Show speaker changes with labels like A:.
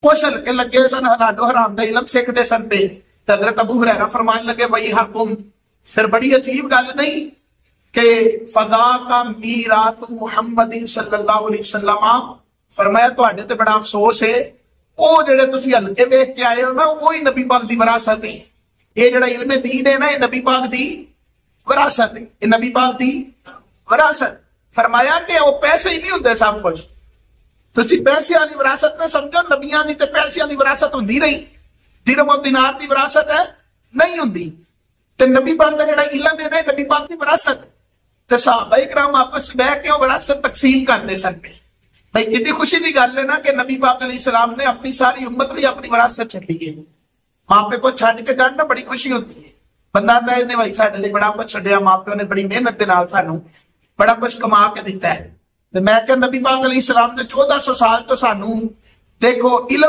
A: کچھ ہلکے لگے سن حلال و حرام دا علم سیکھتے سن پہ. حضرت ابو ہریرہ فرمان لگے وہی حکم. پھر بڑی عجیب گل نہیں کہ فضا کا میراث محمد صلی اللہ علیہ وسلم. فرمایا تواڈے تے بڑا افسوس ہے او جڑے تسی ہلکے ویکھ کے آئے ہو نا وہی نبی پاک دی وراثت ہے. یہ جڑا علم دین ہے نا یہ نبی پاک دی وراثت ہے. یہ نبی پاک دی وراثت. فرمایا کہ وہ پیسے ہی نہیں ہوندے سب کچھ. تسی پیسیاں دی وراثت نہ سمجھو. نبیاں دی تے پیسیاں دی وراثت ہوندی رہی. درہم و دینار دی وراثت ہے نہیں ہوندی. تے نبی پاک دا جڑا علم ہے نا نبی پاک دی وراثت. تے صحابہ کرام آپس میں بیٹھ کے وہ وراثت تقسیم کرتے سن پہ. بھائی کتنی خوشی کی گل ہے نا کہ نبی پاک علیہ السلام نے اپنی ساری امت لیے اپنی وراثت چھڈی ہے. وہاں پہ کوئی چھڈ کے جانا بڑی خوشی ہوتی ہے. بندہ آتا ہے بھائی ساڈے لیے بڑا کچھ چھڈیا. ماں پیو نے بڑی محنت دے نال سانوں بڑا کچھ کما کے دیتا ہے. میں کہ نبی پاک علیہ السلام نے 1400 سال تو سانوں دیکھو علم